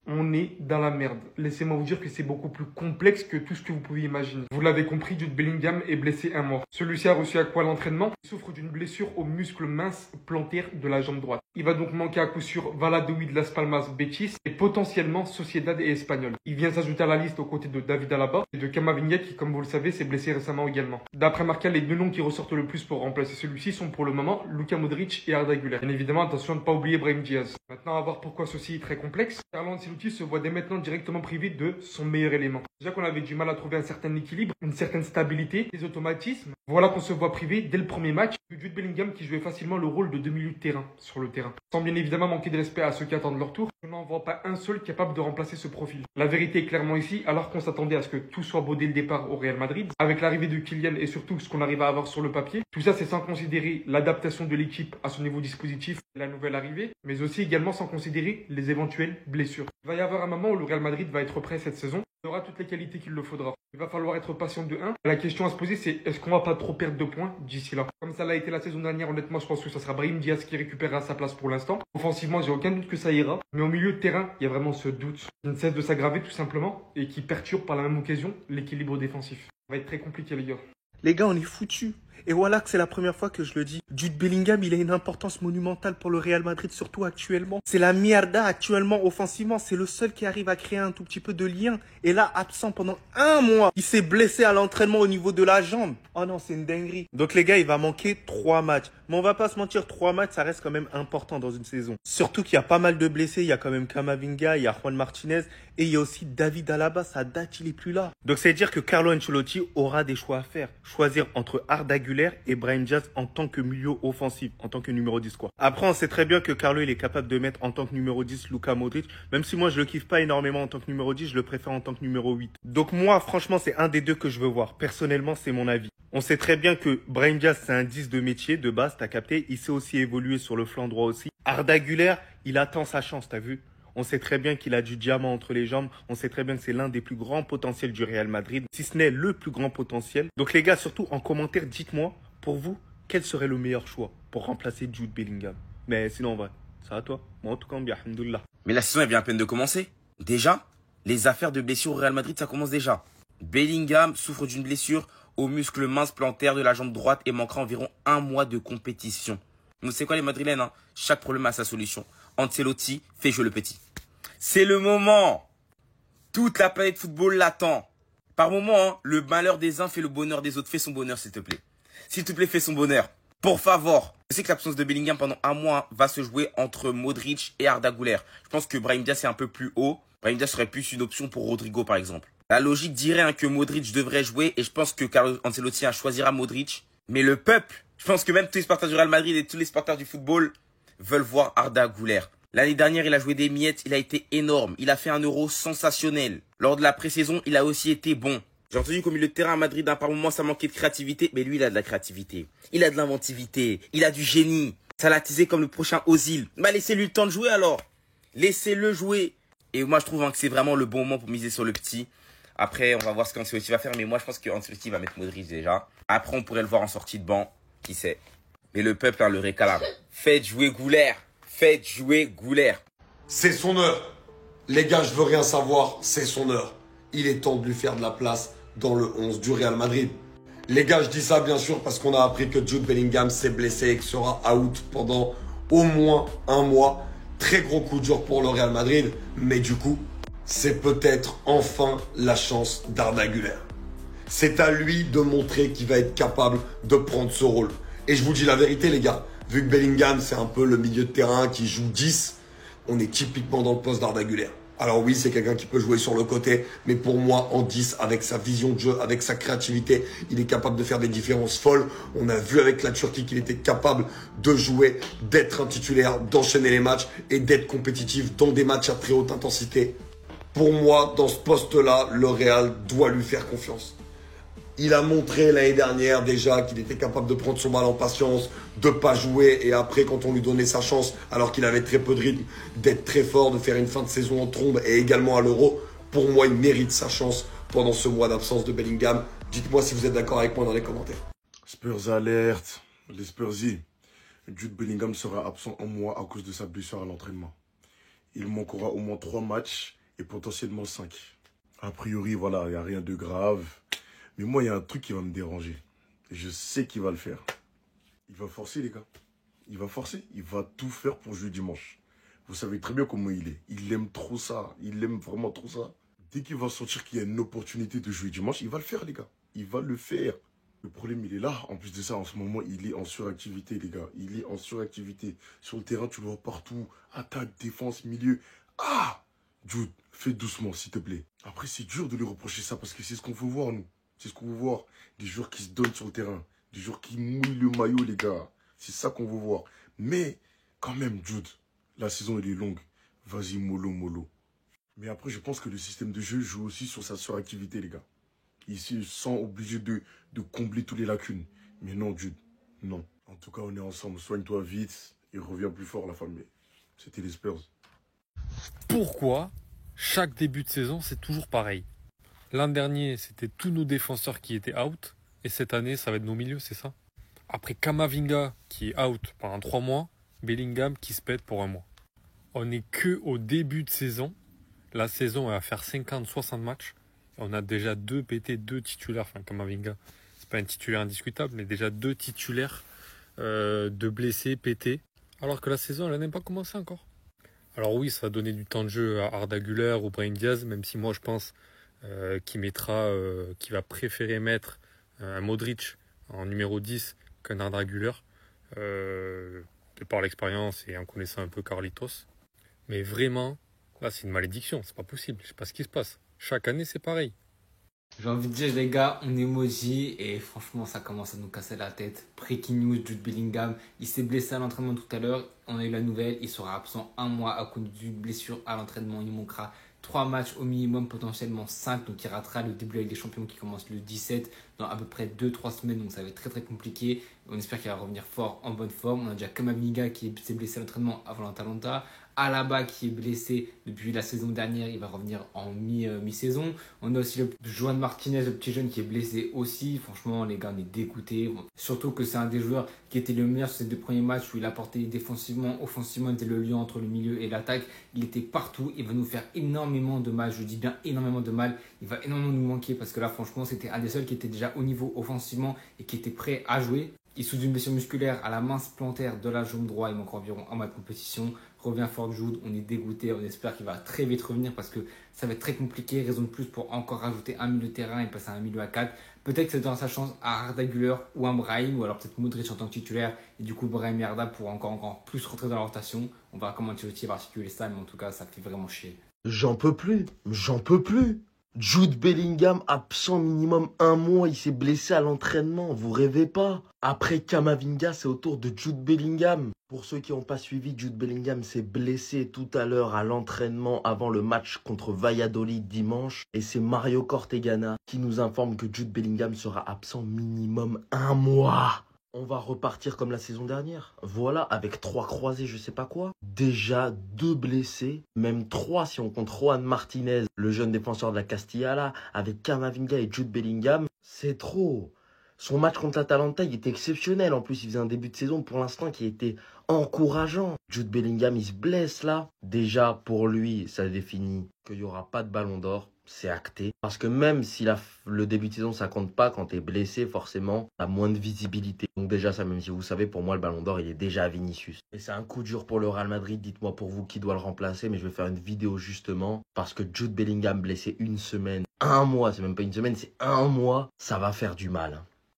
on est dans la merde. Laissez-moi vous dire que c'est beaucoup plus complexe que tout ce que vous pouvez imaginer. Vous l'avez compris, Jude Bellingham est blessé un mois. Celui-ci a reçu à quoi l'entraînement? Il souffre d'une blessure au muscle mince plantaire de la jambe droite. Il va donc manquer à coup sûr Valladolid, Las Palmas, Betis et potentiellement Sociedad et Espanyol. Il vient s'ajouter à la liste aux côtés de David Alaba et de Camavinga qui, comme vous le savez, s'est blessé récemment également. D'après Marca, les deux noms qui ressortent le plus pour remplacer celui-ci sont pour le moment Luka Modric et Arda Güler. Bien évidemment, attention à ne pas oublier Brahim Diaz. Maintenant, à voir pourquoi ceci est très complexe. Carlo Ancelotti se voit dès maintenant directement privé de son meilleur élément. Déjà qu'on avait du mal à trouver un certain équilibre, une certaine stabilité, des automatismes. Voilà qu'on se voit privé dès le premier match de Jude Bellingham qui jouait facilement le rôle de demi-milieu de terrain sur le terrain. Sans bien évidemment manquer de respect à ceux qui attendent leur tour, je n'en vois pas un seul capable de remplacer ce profil. La vérité est clairement ici, alors qu'on s'attendait à ce que tout soit beau dès le départ au Real Madrid, avec l'arrivée de Kylian et surtout ce qu'on arrive à avoir sur le papier. Tout ça, c'est sans considérer l'adaptation de l'équipe à son nouveau dispositif, la nouvelle arrivée, mais aussi également sans considérer les éventuelles blessures. Il va y avoir un moment où le Real Madrid va être prêt cette saison. Il aura toutes les qualités qu'il le faudra. Il va falloir être patient de 1. La question à se poser, c'est est-ce qu'on va pas trop perdre de points d'ici là? Comme ça l'a été la saison dernière, honnêtement, je pense que ça sera Brahim Diaz qui récupérera sa place pour l'instant. Offensivement, j'ai aucun doute que ça ira. Mais au milieu de terrain, il y a vraiment ce doute qui ne cesse de s'aggraver tout simplement et qui perturbe par la même occasion l'équilibre défensif. Ça va être très compliqué, les gars. Les gars, on est foutus. Et voilà que c'est la première fois que je le dis. Jude Bellingham, il a une importance monumentale pour le Real Madrid, surtout actuellement. C'est la mierda actuellement offensivement. C'est le seul qui arrive à créer un tout petit peu de lien. Et là, absent pendant un mois. Il s'est blessé à l'entraînement au niveau de la jambe. Oh non, c'est une dinguerie. Donc les gars, il va manquer 3 matchs. Mais on va pas se mentir, 3 matchs, ça reste quand même important dans une saison. Surtout qu'il y a pas mal de blessés. Il y a quand même Camavinga, il y a Juan Martinez. Et il y a aussi David Alaba. Ça date, il est plus là. Donc c'est dire que Carlo Ancelotti aura des choix à faire. Choisir entre Arda Güler et Brahim Diaz en tant que milieu offensif, en tant que numéro 10 quoi. Après, on sait très bien que Carlo il est capable de mettre en tant que numéro 10 Luka Modric, même si moi je le kiffe pas énormément en tant que numéro 10, je le préfère en tant que numéro 8. Donc moi, franchement, c'est un des deux que je veux voir. Personnellement, c'est mon avis. On sait très bien que Brahim Diaz, c'est un 10 de métier, de base, t'as capté. Il sait aussi évoluer sur le flanc droit aussi. Arda Güler, il attend sa chance, t'as vu? On sait très bien qu'il a du diamant entre les jambes. On sait très bien que c'est l'un des plus grands potentiels du Real Madrid, si ce n'est le plus grand potentiel. Donc les gars, surtout en commentaire, dites-moi, pour vous, quel serait le meilleur choix pour remplacer Jude Bellingham? Mais sinon, en vrai, ça à toi. Moi, en tout cas, bien, alhamdoulilah. Mais la saison est bien à peine de commencer. Déjà, les affaires de blessure au Real Madrid, ça commence déjà. Bellingham souffre d'une blessure au muscle mince plantaire de la jambe droite et manquera environ un mois de compétition. Vous savez quoi les Madrilènes, hein? Chaque problème a sa solution. Ancelotti fait jouer le petit. C'est le moment. Toute la planète football l'attend. Par moment, hein, le malheur des uns fait le bonheur des autres. Fais son bonheur, s'il te plaît. S'il te plaît, fais son bonheur. Pour favor. Je sais que l'absence de Bellingham pendant un mois hein, va se jouer entre Modric et Arda Güler. Je pense que Brahim Diaz est un peu plus haut. Brahim Diaz serait plus une option pour Rodrigo, par exemple. La logique dirait hein, que Modric devrait jouer et je pense que Carlo Ancelotti choisira Modric. Mais le peuple, je pense que même tous les supporters du Real Madrid et tous les supporters du football veulent voir Arda Güler. L'année dernière, il a joué des miettes, il a été énorme. Il a fait un Euro sensationnel. Lors de la pré-saison, il a aussi été bon. J'ai entendu qu'au milieu de terrain à Madrid, par moment, ça manquait de créativité. Mais lui, il a de la créativité. Il a de l'inventivité. Il a du génie. Ça l'a teasé comme le prochain Ozil. Bah, laissez-lui le temps de jouer alors. Laissez-le jouer. Et moi, je trouve hein, que c'est vraiment le bon moment pour miser sur le petit. Après, on va voir ce qu'Ancelotti va faire. Mais moi, je pense qu'Ancelotti va mettre Modric déjà. Après, on pourrait le voir en sortie de banc. Qui sait. Mais le peuple hein, le réclame. Faites jouer Güler. Faites jouer Güler. C'est son heure. Les gars, je veux rien savoir, c'est son heure. Il est temps de lui faire de la place dans le 11 du Real Madrid. Les gars, je dis ça bien sûr parce qu'on a appris que Jude Bellingham s'est blessé et que sera out pendant au moins un mois. Très gros coup dur pour le Real Madrid, mais du coup, c'est peut-être enfin la chance d'Arda Güler. C'est à lui de montrer qu'il va être capable de prendre ce rôle. Et je vous dis la vérité les gars, vu que Bellingham c'est un peu le milieu de terrain qui joue 10, on est typiquement dans le poste d'Arda Güler. Alors oui, c'est quelqu'un qui peut jouer sur le côté, mais pour moi, en 10, avec sa vision de jeu, avec sa créativité, il est capable de faire des différences folles. On a vu avec la Turquie qu'il était capable de jouer, d'être un titulaire, d'enchaîner les matchs et d'être compétitif dans des matchs à très haute intensité. Pour moi, dans ce poste-là, le Real doit lui faire confiance. Il a montré l'année dernière déjà qu'il était capable de prendre son mal en patience, de pas jouer et après quand on lui donnait sa chance alors qu'il avait très peu de rythme, d'être très fort, de faire une fin de saison en trombe et également à l'Euro. Pour moi, il mérite sa chance pendant ce mois d'absence de Bellingham. Dites-moi si vous êtes d'accord avec moi dans les commentaires. Spurs alerte, les Spursies. Jude Bellingham sera absent un mois à cause de sa blessure à l'entraînement. Il manquera au moins 3 matchs et potentiellement 5. A priori, voilà, il n'y a rien de grave. Mais moi, il y a un truc qui va me déranger. Et je sais qu'il va le faire. Il va forcer, les gars. Il va forcer. Il va tout faire pour jouer dimanche. Vous savez très bien comment il est. Il aime trop ça. Il aime vraiment trop ça. Dès qu'il va sentir qu'il y a une opportunité de jouer dimanche, il va le faire, les gars. Il va le faire. Le problème, il est là. En plus de ça, en ce moment, il est en suractivité, les gars. Il est en suractivité. Sur le terrain, tu le vois partout. Attaque, défense, milieu. Ah! Jude, fais doucement, s'il te plaît. Après, c'est dur de lui reprocher ça parce que c'est ce qu'on veut voir, nous. C'est ce qu'on veut voir. Des joueurs qui se donnent sur le terrain. Des joueurs qui mouillent le maillot, les gars. C'est ça qu'on veut voir. Mais, quand même, Jude, la saison, elle est longue. Vas-y, mollo, mollo. Mais après, je pense que le système de jeu joue aussi sur sa suractivité, les gars. Il se sent obligé de combler toutes les lacunes. Mais non, Jude, non. En tout cas, on est ensemble. Soigne-toi vite et reviens plus fort, la famille. C'était les Spurs. Pourquoi chaque début de saison, c'est toujours pareil? L'an dernier, c'était tous nos défenseurs qui étaient out. Et cette année, ça va être nos milieux, c'est ça? Après Kamavinga qui est out pendant 3 mois, Bellingham qui se pète pour 1 mois. On n'est que au début de saison. La saison, elle va faire 50-60 matchs. Et on a déjà 2 PT, 2 titulaires. Enfin, Kamavinga, c'est pas un titulaire indiscutable, mais déjà 2 titulaires de blessés, PT. Alors que la saison, elle n'a même pas commencé encore. Alors oui, ça va donner du temps de jeu à Arda Güler ou Brahim Diaz, même si moi je pense qu'il va préférer mettre un Modric en numéro 10 qu'un Arda Güler, de par l'expérience et en connaissant un peu Carlitos. Mais vraiment, là c'est une malédiction, c'est pas possible, je sais pas ce qui se passe. Chaque année c'est pareil. J'ai envie de dire, les gars, on emoji et franchement, ça commence à nous casser la tête. Breaking news, Jude Bellingham, il s'est blessé à l'entraînement tout à l'heure. On a eu la nouvelle, il sera absent 1 mois à cause d'une blessure à l'entraînement. Il manquera 3 matchs au minimum, potentiellement 5. Donc il ratera le début avec les champions qui commence le 17 dans à peu près 2-3 semaines. Donc ça va être très très compliqué. On espère qu'il va revenir fort, en bonne forme. On a déjà Kamavinga qui s'est blessé à l'entraînement avant l'Atalanta. Alaba qui est blessé depuis la saison dernière, il va revenir en mi-saison. On a aussi le Joan Martinez, le petit jeune qui est blessé aussi. Franchement, les gars, on est dégoûtés. Surtout que c'est un des joueurs qui était le meilleur sur ces 2 premiers matchs où il apportait défensivement, offensivement, il était le lien entre le milieu et l'attaque. Il était partout. Il va nous faire énormément de mal. Je dis bien énormément de mal. Il va énormément nous manquer parce que là, franchement, c'était un des seuls qui était déjà au niveau offensivement et qui était prêt à jouer. Il souffre d'une blessure musculaire à la mince plantaire de la jambe droite. Il manque environ 1 mois de compétition. Revient fort Jude, on est dégoûté. On espère qu'il va très vite revenir parce que ça va être très compliqué. Raison de plus pour encore rajouter un milieu de terrain et passer à un milieu à 4. Peut-être que c'est dans sa chance à Arda Güler ou à Brahim ou alors peut-être Modric en tant que titulaire. Et du coup, Brahim et Arda pourront encore plus rentrer dans la rotation. On verra comment Ancelotti va articuler ça, mais en tout cas, ça fait vraiment chier. J'en peux plus. Jude Bellingham, absent minimum 1 mois, il s'est blessé à l'entraînement, vous rêvez pas. Après Kamavinga, c'est au tour de Jude Bellingham. Pour ceux qui n'ont pas suivi, Jude Bellingham s'est blessé tout à l'heure à l'entraînement avant le match contre Valladolid dimanche. Et c'est Mario Cortegana qui nous informe que Jude Bellingham sera absent minimum 1 mois. On va repartir comme la saison dernière. Voilà, avec 3 croisés, je sais pas quoi. Déjà 2 blessés, même 3 si on compte Juan Martinez, le jeune défenseur de la Castilla là, avec Kamavinga et Jude Bellingham. C'est trop. Son match contre l'Atalanta, il était exceptionnel. En plus, il faisait un début de saison pour l'instant qui était encourageant. Jude Bellingham, il se blesse là. Déjà, pour lui, ça définit qu'il n'y aura pas de ballon d'or. C'est acté. Parce que même si le début de saison, ça compte pas, quand tu es blessé, forcément, tu as moins de visibilité. Donc déjà, ça, même si vous savez, pour moi, le ballon d'or, il est déjà à Vinicius. Et c'est un coup dur pour le Real Madrid. Dites-moi pour vous qui doit le remplacer. Mais je vais faire une vidéo justement. Parce que Jude Bellingham blessé 1 semaine, 1 mois, c'est même pas 1 semaine, c'est 1 mois. Ça va faire du mal.